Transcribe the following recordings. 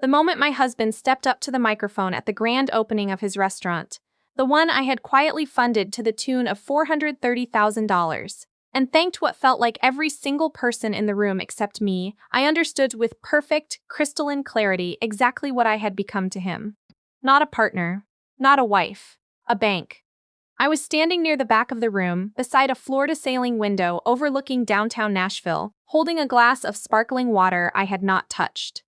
The moment my husband stepped up to the microphone at the grand opening of his restaurant, the one I had quietly funded to the tune of $430,000, and thanked what felt like every single person in the room except me, I understood with perfect, crystalline clarity exactly what I had become to him. Not a partner, not a wife, a bank. I was standing near the back of the room, beside a floor-to-ceiling window overlooking downtown Nashville, holding a glass of sparkling water I had not touched.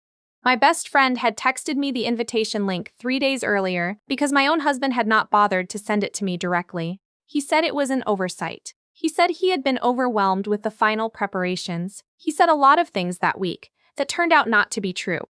My best friend had texted me the invitation link 3 days earlier because my own husband had not bothered to send it to me directly. He said it was an oversight. He said he had been overwhelmed with the final preparations. He said a lot of things that week that turned out not to be true.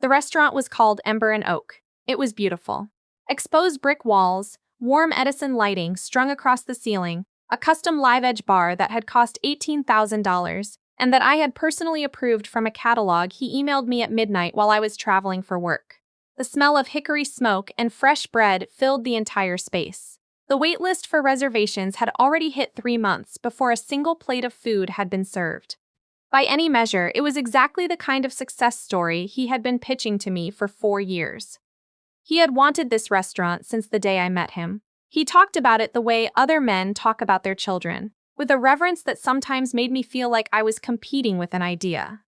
The restaurant was called Ember and Oak. It was beautiful. Exposed brick walls, warm Edison lighting strung across the ceiling, a custom live-edge bar that had cost $18,000, and that I had personally approved from a catalog he emailed me at midnight while I was traveling for work. The smell of hickory smoke and fresh bread filled the entire space. The wait list for reservations had already hit 3 months before a single plate of food had been served. By any measure, it was exactly the kind of success story he had been pitching to me for 4 years. He had wanted this restaurant since the day I met him. He talked about it the way other men talk about their children, with a reverence that sometimes made me feel like I was competing with an idea.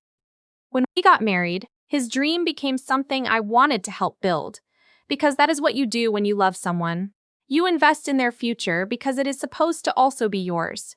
When we got married, his dream became something I wanted to help build, because that is what you do when you love someone. You invest in their future because it is supposed to also be yours.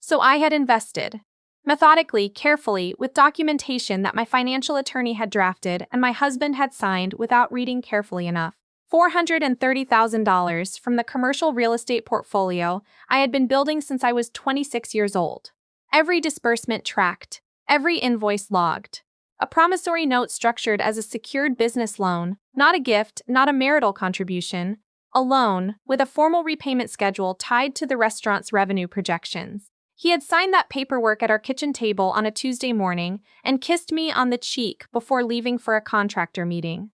So I had invested. Methodically, carefully, with documentation that my financial attorney had drafted and my husband had signed without reading carefully enough. $430,000 from the commercial real estate portfolio I had been building since I was 26 years old. Every disbursement tracked, every invoice logged. A promissory note structured as a secured business loan, not a gift, not a marital contribution, a loan with a formal repayment schedule tied to the restaurant's revenue projections. He had signed that paperwork at our kitchen table on a Tuesday morning and kissed me on the cheek before leaving for a contractor meeting.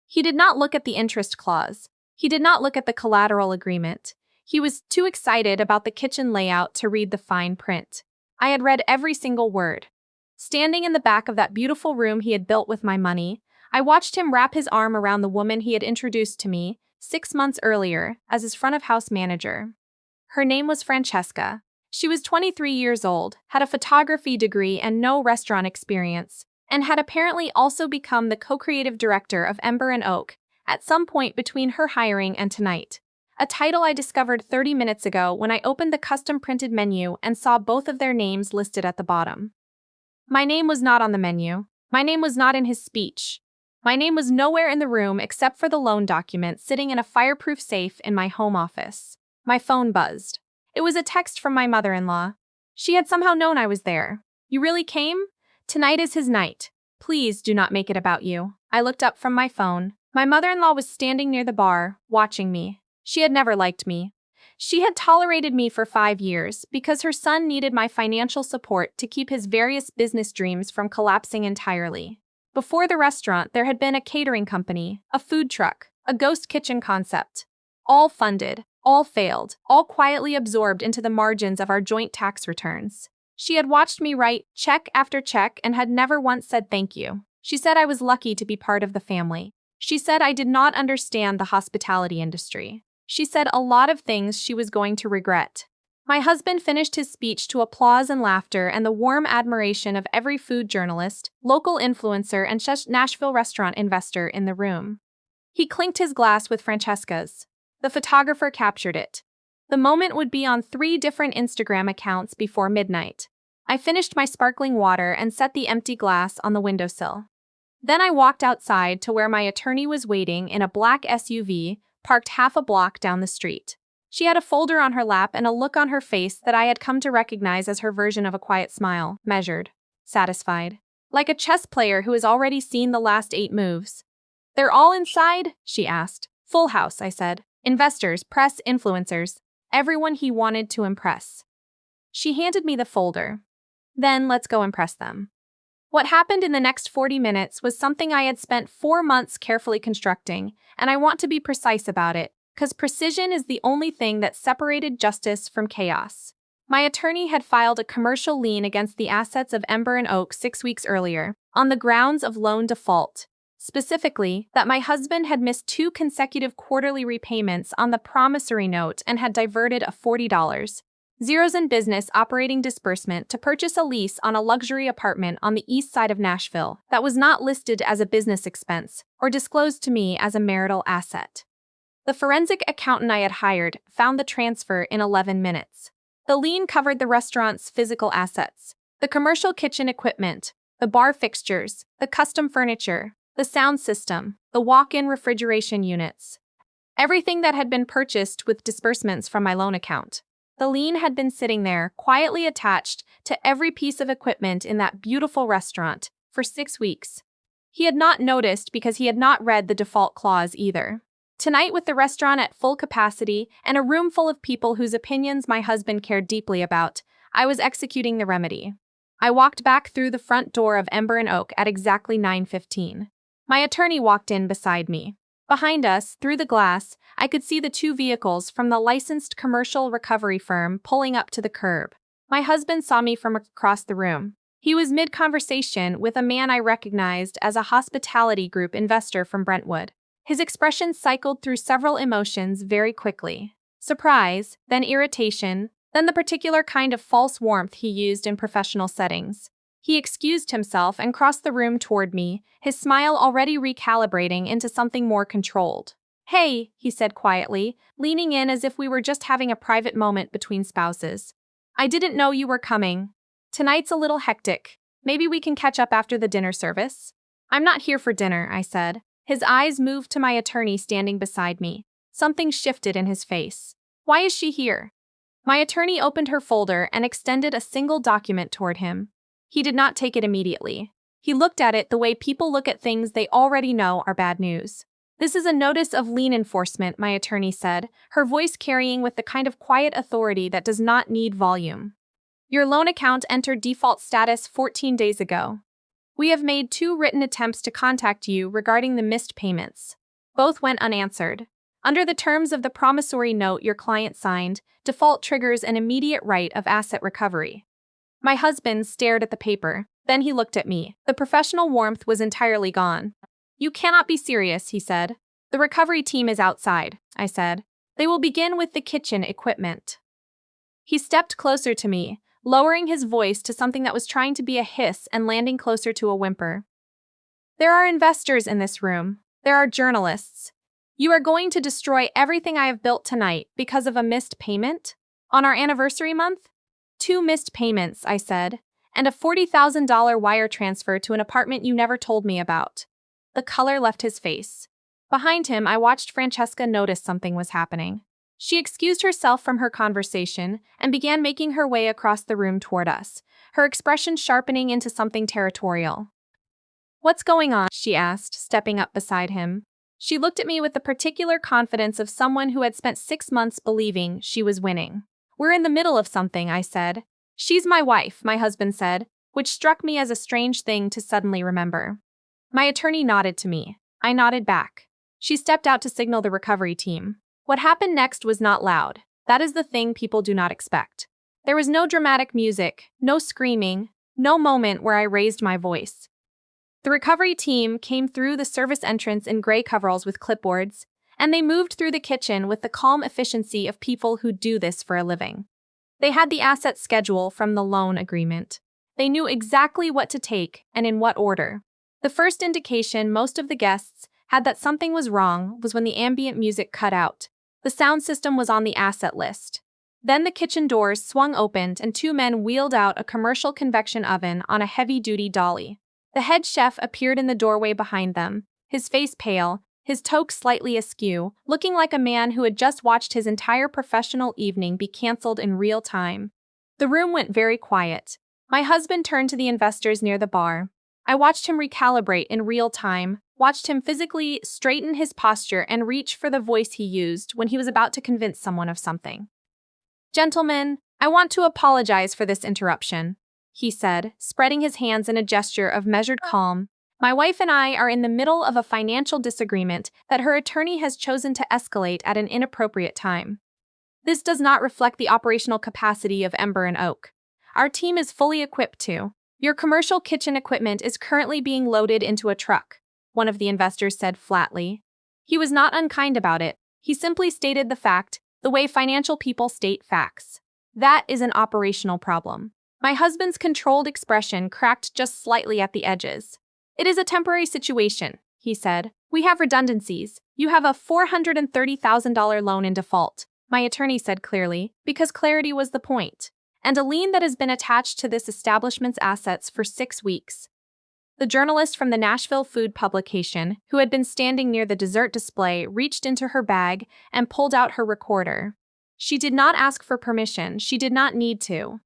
He did not look at the interest clause. He did not look at the collateral agreement. He was too excited about the kitchen layout to read the fine print. I had read every single word. Standing in the back of that beautiful room he had built with my money, I watched him wrap his arm around the woman he had introduced to me 6 months earlier as his front-of-house manager. Her name was Francesca. She was 23 years old, had a photography degree and no restaurant experience, and had apparently also become the co-creative director of Ember and Oak at some point between her hiring and tonight. A title I discovered 30 minutes ago when I opened the custom-printed menu and saw both of their names listed at the bottom. My name was not on the menu. My name was not in his speech. My name was nowhere in the room except for the loan document sitting in a fireproof safe in my home office. My phone buzzed. It was a text from my mother-in-law. She had somehow known I was there. "You really came? Tonight is his night. Please do not make it about you." I looked up from my phone. My mother-in-law was standing near the bar, watching me. She had never liked me. She had tolerated me for 5 years because her son needed my financial support to keep his various business dreams from collapsing entirely. Before the restaurant, there had been a catering company, a food truck, a ghost kitchen concept. All funded, all failed, all quietly absorbed into the margins of our joint tax returns. She had watched me write check after check and had never once said thank you. She said I was lucky to be part of the family. She said I did not understand the hospitality industry. She said a lot of things she was going to regret. My husband finished his speech to applause and laughter and the warm admiration of every food journalist, local influencer, and Nashville restaurant investor in the room. He clinked his glass with Francesca's. The photographer captured it. The moment would be on 3 different Instagram accounts before midnight. I finished my sparkling water and set the empty glass on the windowsill. Then I walked outside to where my attorney was waiting in a black SUV, parked half a block down the street. She had a folder on her lap and a look on her face that I had come to recognize as her version of a quiet smile, measured, satisfied. Like a chess player who has already seen the last 8 moves. "They're all inside?" she asked. "Full house," I said. "Investors, press, influencers. Everyone he wanted to impress." She handed me the folder. "Then let's go impress them." What happened in the next 40 minutes was something I had spent 4 months carefully constructing, and I want to be precise about it, because precision is the only thing that separated justice from chaos. My attorney had filed a commercial lien against the assets of Ember and Oak 6 weeks earlier, on the grounds of loan default. Specifically, that my husband had missed 2 consecutive quarterly repayments on the promissory note and had diverted a $40 zeros in business operating disbursement to purchase a lease on a luxury apartment on the east side of Nashville that was not listed as a business expense or disclosed to me as a marital asset. The forensic accountant I had hired found the transfer in 11 minutes. The lien covered the restaurant's physical assets, the commercial kitchen equipment, the bar fixtures, the custom furniture, the sound system, the walk-in refrigeration units. Everything that had been purchased with disbursements from my loan account. The lien had been sitting there, quietly attached to every piece of equipment in that beautiful restaurant, for 6 weeks. He had not noticed because he had not read the default clause either. Tonight, with the restaurant at full capacity and a room full of people whose opinions my husband cared deeply about, I was executing the remedy. I walked back through the front door of Ember and Oak at exactly 9:15. My attorney walked in beside me. Behind us, through the glass, I could see the 2 vehicles from the licensed commercial recovery firm pulling up to the curb. My husband saw me from across the room. He was mid-conversation with a man I recognized as a hospitality group investor from Brentwood. His expression cycled through several emotions very quickly. Surprise, then irritation, then the particular kind of false warmth he used in professional settings. He excused himself and crossed the room toward me, his smile already recalibrating into something more controlled. "Hey," he said quietly, leaning in as if we were just having a private moment between spouses. "I didn't know you were coming. Tonight's a little hectic. Maybe we can catch up after the dinner service?" "I'm not here for dinner," I said. His eyes moved to my attorney standing beside me. Something shifted in his face. "Why is she here?" My attorney opened her folder and extended a single document toward him. He did not take it immediately. He looked at it the way people look at things they already know are bad news. "This is a notice of lien enforcement," my attorney said, her voice carrying with the kind of quiet authority that does not need volume. "Your loan account entered default status 14 days ago. We have made 2 written attempts to contact you regarding the missed payments. Both went unanswered. Under the terms of the promissory note your client signed, default triggers an immediate right of asset recovery." My husband stared at the paper. Then he looked at me. The professional warmth was entirely gone. "You cannot be serious," he said. "The recovery team is outside," I said. "They will begin with the kitchen equipment." He stepped closer to me, lowering his voice to something that was trying to be a hiss and landing closer to a whimper. "There are investors in this room. There are journalists. You are going to destroy everything I have built tonight because of a missed payment? On our anniversary month?" 2 missed payments, I said, and a $40,000 wire transfer to an apartment you never told me about. The color left his face. Behind him, I watched Francesca notice something was happening. She excused herself from her conversation and began making her way across the room toward us, her expression sharpening into something territorial. "What's going on?" she asked, stepping up beside him. She looked at me with the particular confidence of someone who had spent 6 months believing she was winning. "We're in the middle of something," I said. "She's my wife," my husband said, which struck me as a strange thing to suddenly remember. My attorney nodded to me. I nodded back. She stepped out to signal the recovery team. What happened next was not loud. That is the thing people do not expect. There was no dramatic music, no screaming, no moment where I raised my voice. The recovery team came through the service entrance in gray coveralls with clipboards, and they moved through the kitchen with the calm efficiency of people who do this for a living. They had the asset schedule from the loan agreement. They knew exactly what to take and in what order. The first indication most of the guests had that something was wrong was when the ambient music cut out. The sound system was on the asset list. Then the kitchen doors swung open and 2 men wheeled out a commercial convection oven on a heavy-duty dolly. The head chef appeared in the doorway behind them, his face pale, his toque slightly askew, looking like a man who had just watched his entire professional evening be canceled in real time. The room went very quiet. My husband turned to the investors near the bar. I watched him recalibrate in real time, watched him physically straighten his posture and reach for the voice he used when he was about to convince someone of something. "Gentlemen, I want to apologize for this interruption," he said, spreading his hands in a gesture of measured calm. "My wife and I are in the middle of a financial disagreement that her attorney has chosen to escalate at an inappropriate time. This does not reflect the operational capacity of Ember and Oak. Our team is fully equipped to. Your commercial kitchen equipment is currently being loaded into a truck. one of the investors said flatly. He was not unkind about it. He simply stated the fact, the way financial people state facts. That is an operational problem. My husband's controlled expression cracked just slightly at the edges. It is a temporary situation, he said. We have redundancies. You have a $430,000 loan in default, my attorney said clearly, because clarity was the point, and a lien that has been attached to this establishment's assets for 6 weeks. The journalist from the Nashville food publication, who had been standing near the dessert display, reached into her bag and pulled out her recorder. She did not ask for permission. She did not need to.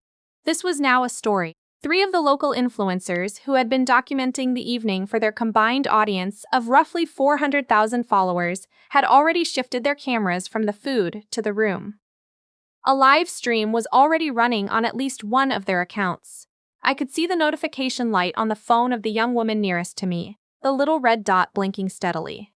This was now a story. 3 of the local influencers, who had been documenting the evening for their combined audience of roughly 400,000 followers, had already shifted their cameras from the food to the room. A live stream was already running on at least one of their accounts. I could see the notification light on the phone of the young woman nearest to me, the little red dot blinking steadily.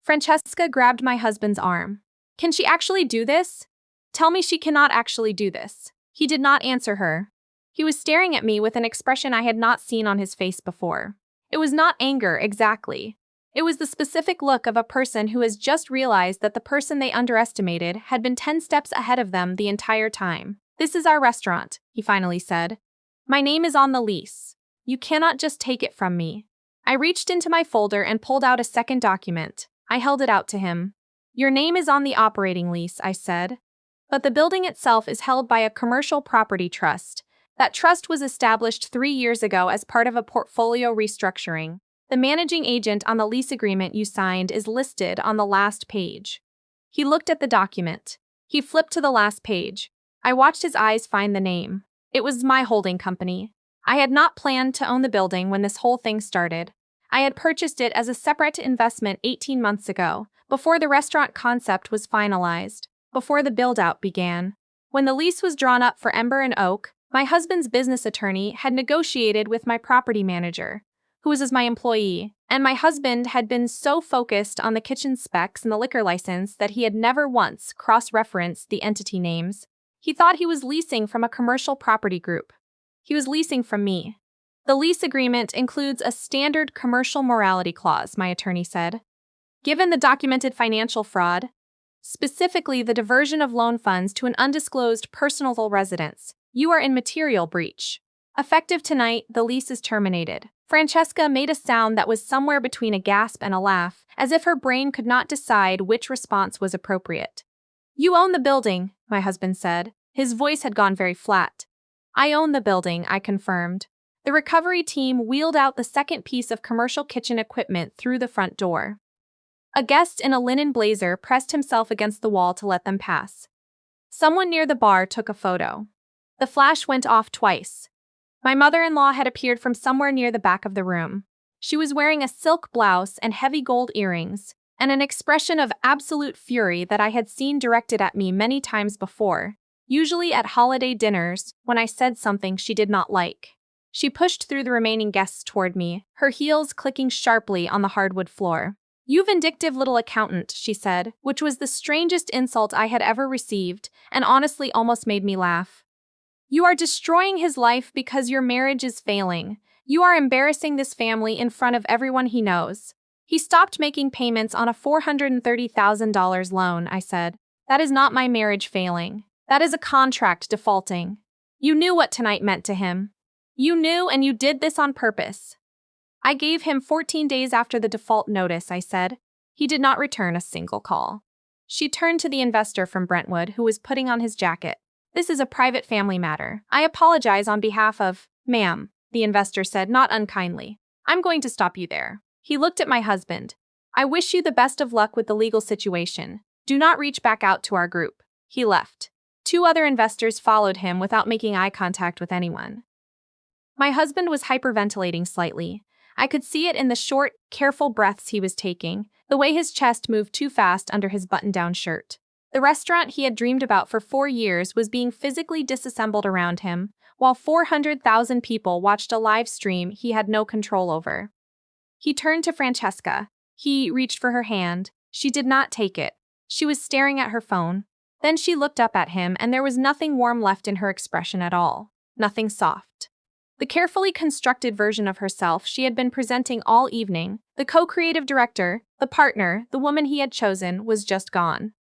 Francesca grabbed my husband's arm. Can she actually do this? Tell me she cannot actually do this. He did not answer her. He was staring at me with an expression I had not seen on his face before. It was not anger, exactly. It was the specific look of a person who has just realized that the person they underestimated had been 10 steps ahead of them the entire time. This is our restaurant, he finally said. My name is on the lease. You cannot just take it from me. I reached into my folder and pulled out a second document. I held it out to him. Your name is on the operating lease, I said. But the building itself is held by a commercial property trust. That trust was established 3 years ago as part of a portfolio restructuring. The managing agent on the lease agreement you signed is listed on the last page. He looked at the document. He flipped to the last page. I watched his eyes find the name. It was my holding company. I had not planned to own the building when this whole thing started. I had purchased it as a separate investment 18 months ago, before the restaurant concept was finalized, before the build-out began. When the lease was drawn up for Ember and Oak, my husband's business attorney had negotiated with my property manager, who was as my employee, and my husband had been so focused on the kitchen specs and the liquor license that he had never once cross-referenced the entity names. He thought he was leasing from a commercial property group. He was leasing from me. The lease agreement includes a standard commercial morality clause, my attorney said. Given the documented financial fraud, specifically the diversion of loan funds to an undisclosed personal residence, you are in material breach. Effective tonight, the lease is terminated. Francesca made a sound that was somewhere between a gasp and a laugh, as if her brain could not decide which response was appropriate. You own the building, my husband said. His voice had gone very flat. I own the building, I confirmed. The recovery team wheeled out the second piece of commercial kitchen equipment through the front door. A guest in a linen blazer pressed himself against the wall to let them pass. Someone near the bar took a photo. The flash went off twice. My mother-in-law had appeared from somewhere near the back of the room. She was wearing a silk blouse and heavy gold earrings, and an expression of absolute fury that I had seen directed at me many times before, usually at holiday dinners when I said something she did not like. She pushed through the remaining guests toward me, her heels clicking sharply on the hardwood floor. You vindictive little accountant, she said, which was the strangest insult I had ever received, and honestly almost made me laugh. You are destroying his life because your marriage is failing. You are embarrassing this family in front of everyone he knows. He stopped making payments on a $430,000 loan, I said. That is not my marriage failing. That is a contract defaulting. You knew what tonight meant to him. You knew, and you did this on purpose. I gave him 14 days after the default notice, I said. He did not return a single call. She turned to the investor from Brentwood who was putting on his jacket. This is a private family matter. I apologize on behalf of, ma'am, the investor said, not unkindly. I'm going to stop you there. He looked at my husband. I wish you the best of luck with the legal situation. Do not reach back out to our group. He left. 2 other investors followed him without making eye contact with anyone. My husband was hyperventilating slightly. I could see it in the short, careful breaths he was taking, the way his chest moved too fast under his button-down shirt. The restaurant he had dreamed about for 4 years was being physically disassembled around him, while 400,000 people watched a live stream he had no control over. He turned to Francesca. He reached for her hand. She did not take it. She was staring at her phone. Then she looked up at him, and there was nothing warm left in her expression at all. Nothing soft. The carefully constructed version of herself she had been presenting all evening, The co-creative director, the partner, the woman he had chosen, was just gone.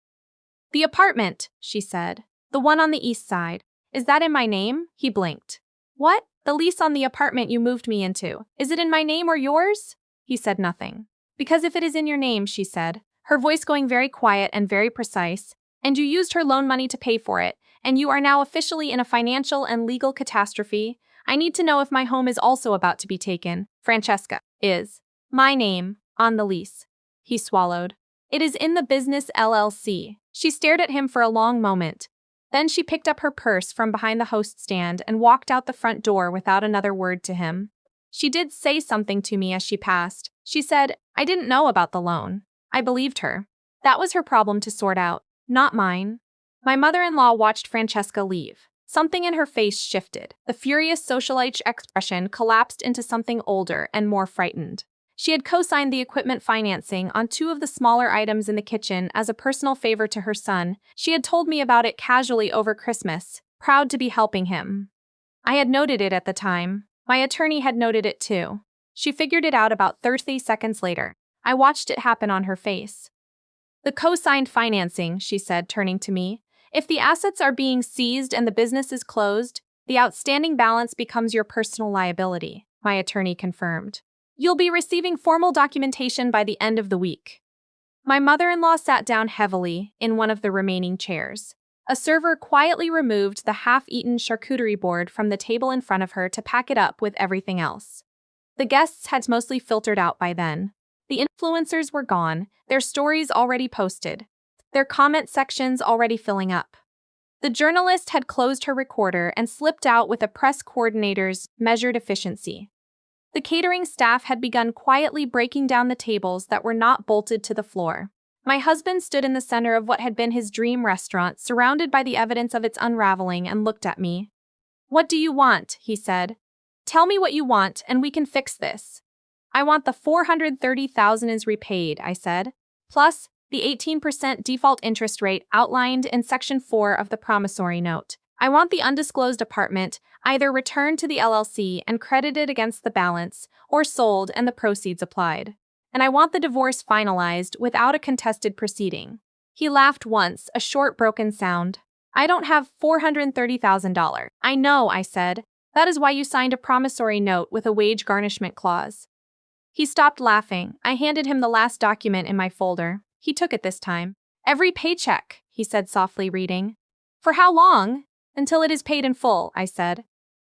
"The apartment," she said. "The one on the east side. Is that in my name?" He blinked. "What? The lease on the apartment you moved me into. Is it in my name or yours?" He said nothing. "Because if it is in your name," she said, her voice going very quiet and very precise, "and you used her loan money to pay for it, and you are now officially in a financial and legal catastrophe, I need to know if my home is also about to be taken. Francesca, is my name on the lease?" He swallowed. "It is in the business LLC." She stared at him for a long moment. Then she picked up her purse from behind the host stand and walked out the front door without another word to him. She did say something to me as she passed. She said, "I didn't know about the loan." I believed her. That was her problem to sort out, not mine. My mother-in-law watched Francesca leave. Something in her face shifted. The furious socialite expression collapsed into something older and more frightened. She had co-signed the equipment financing on 2 of the smaller items in the kitchen as a personal favor to her son. She had told me about it casually over Christmas, proud to be helping him. I had noted it at the time. My attorney had noted it too. She figured it out about 30 seconds later. I watched it happen on her face. "The co-signed financing," she said, turning to me. "If the assets are being seized and the business is closed, the outstanding balance becomes your personal liability," my attorney confirmed. "You'll be receiving formal documentation by the end of the week." My mother-in-law sat down heavily in one of the remaining chairs. A server quietly removed the half-eaten charcuterie board from the table in front of her to pack it up with everything else. The guests had mostly filtered out by then. The influencers were gone, their stories already posted, their comment sections already filling up. The journalist had closed her recorder and slipped out with a press coordinator's measured efficiency. The catering staff had begun quietly breaking down the tables that were not bolted to the floor. My husband stood in the center of what had been his dream restaurant, surrounded by the evidence of its unraveling, and looked at me. "What do you want?" he said. "Tell me what you want, and we can fix this." "I want the $430,000 is repaid," I said, "plus the 18% default interest rate outlined in Section 4 of the promissory note. I want the undisclosed apartment either returned to the LLC and credited against the balance, or sold and the proceeds applied. And I want the divorce finalized without a contested proceeding." He laughed once, a short broken sound. "I don't have $430,000. "I know," I said. "That is why you signed a promissory note with a wage garnishment clause." He stopped laughing. I handed him the last document in my folder. He took it this time. "Every paycheck," he said softly, reading. "For how long?" "Until it is paid in full," I said.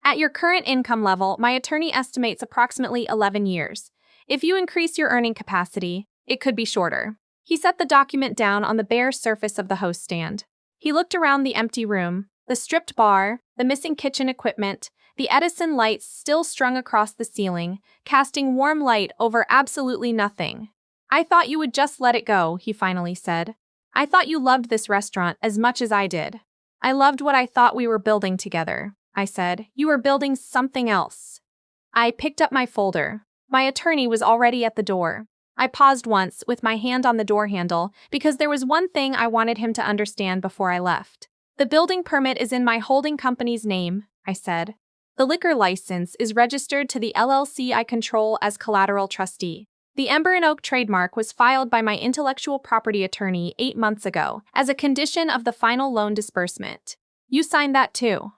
"At your current income level, my attorney estimates approximately 11 years. If you increase your earning capacity, it could be shorter." He set the document down on the bare surface of the host stand. He looked around the empty room, the stripped bar, the missing kitchen equipment, the Edison lights still strung across the ceiling, casting warm light over absolutely nothing. "I thought you would just let it go," he finally said. "I thought you loved this restaurant as much as I did." "I loved what I thought we were building together," I said. "You were building something else." I picked up my folder. My attorney was already at the door. I paused once, with my hand on the door handle, because there was one thing I wanted him to understand before I left. "The building permit is in my holding company's name," I said. "The liquor license is registered to the LLC I control as collateral trustee. The Ember and Oak trademark was filed by my intellectual property attorney 8 months ago as a condition of the final loan disbursement. You signed that too."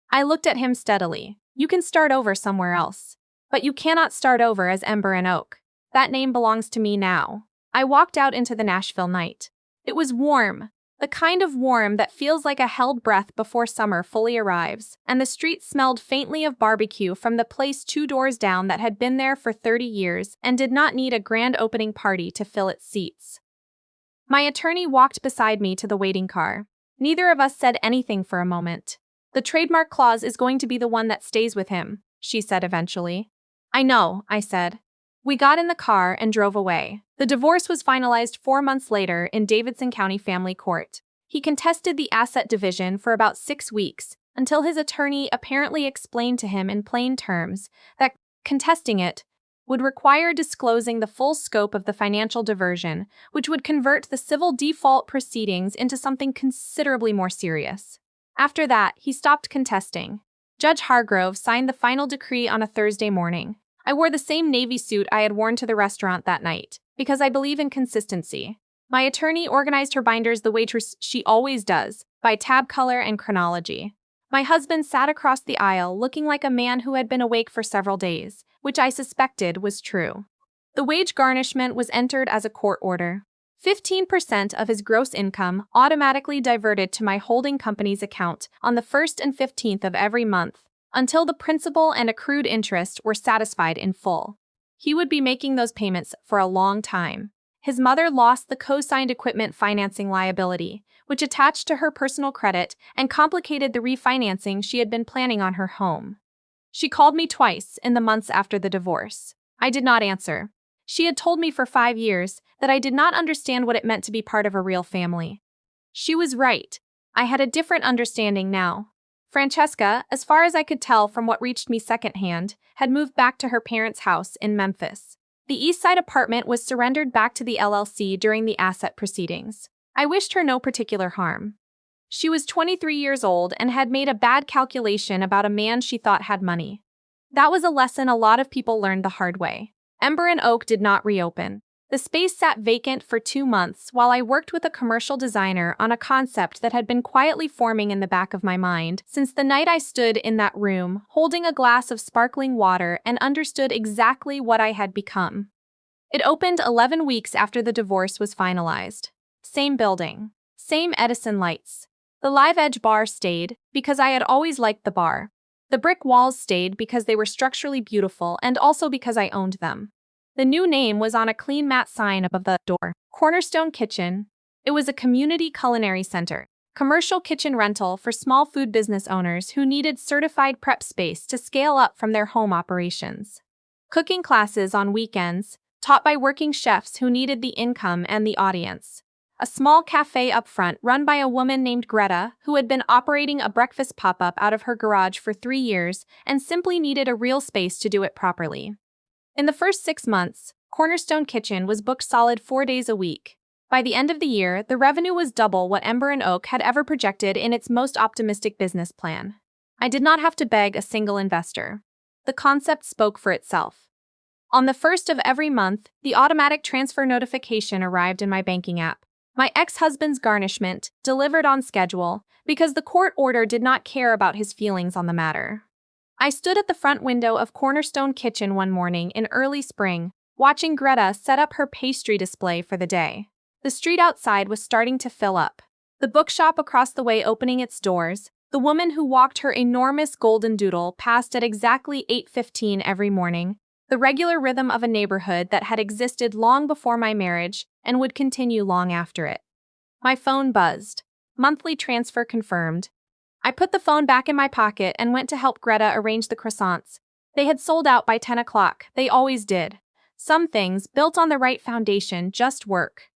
I looked at him steadily. "You can start over somewhere else. But you cannot start over as Ember and Oak. That name belongs to me now." I walked out into the Nashville night. It was warm, the kind of warm that feels like a held breath before summer fully arrives, and the street smelled faintly of barbecue from the place 2 doors down that had been there for 30 years and did not need a grand opening party to fill its seats. My attorney walked beside me to the waiting car. Neither of us said anything for a moment. "The trademark clause is going to be the one that stays with him," she said eventually. "I know," I said. We got in the car and drove away. The divorce was finalized 4 months later in Davidson County Family Court. He contested the asset division for about 6 weeks, until his attorney apparently explained to him in plain terms that contesting it would require disclosing the full scope of the financial diversion, which would convert the civil default proceedings into something considerably more serious. After that, he stopped contesting. Judge Hargrove signed the final decree on a Thursday morning. I wore the same navy suit I had worn to the restaurant that night, because I believe in consistency. My attorney organized her binders the way she always does, by tab color and chronology. My husband sat across the aisle looking like a man who had been awake for several days, which I suspected was true. The wage garnishment was entered as a court order. 15% of his gross income automatically diverted to my holding company's account on the 1st and 15th of every month, until the principal and accrued interest were satisfied in full. He would be making those payments for a long time. His mother lost the co-signed equipment financing liability, which attached to her personal credit and complicated the refinancing she had been planning on her home. She called me twice in the months after the divorce. I did not answer. She had told me for 5 years that I did not understand what it meant to be part of a real family. She was right. I had a different understanding now. Francesca, as far as I could tell from what reached me secondhand, had moved back to her parents' house in Memphis. The East Side apartment was surrendered back to the LLC during the asset proceedings. I wished her no particular harm. She was 23 years old and had made a bad calculation about a man she thought had money. That was a lesson a lot of people learned the hard way. Ember and Oak did not reopen. The space sat vacant for 2 months while I worked with a commercial designer on a concept that had been quietly forming in the back of my mind since the night I stood in that room, holding a glass of sparkling water and understood exactly what I had become. It opened 11 weeks after the divorce was finalized. Same building. Same Edison lights. The Live Edge bar stayed because I had always liked the bar. The brick walls stayed because they were structurally beautiful and also because I owned them. The new name was on a clean matte sign above the door. Cornerstone Kitchen. It was a community culinary center. Commercial kitchen rental for small food business owners who needed certified prep space to scale up from their home operations. Cooking classes on weekends, taught by working chefs who needed the income and the audience. A small cafe up front run by a woman named Greta who had been operating a breakfast pop-up out of her garage for 3 years and simply needed a real space to do it properly. In the first 6 months, Cornerstone Kitchen was booked solid 4 days a week. By the end of the year, the revenue was double what Ember and Oak had ever projected in its most optimistic business plan. I did not have to beg a single investor. The concept spoke for itself. On the 1st of every month, the automatic transfer notification arrived in my banking app. My ex-husband's garnishment, delivered on schedule, because the court order did not care about his feelings on the matter. I stood at the front window of Cornerstone Kitchen one morning in early spring, watching Greta set up her pastry display for the day. The street outside was starting to fill up. The bookshop across the way opening its doors, the woman who walked her enormous golden doodle past at exactly 8:15 every morning, the regular rhythm of a neighborhood that had existed long before my marriage and would continue long after it. My phone buzzed. Monthly transfer confirmed. I put the phone back in my pocket and went to help Greta arrange the croissants. They had sold out by 10 o'clock. They always did. Some things, built on the right foundation, just work.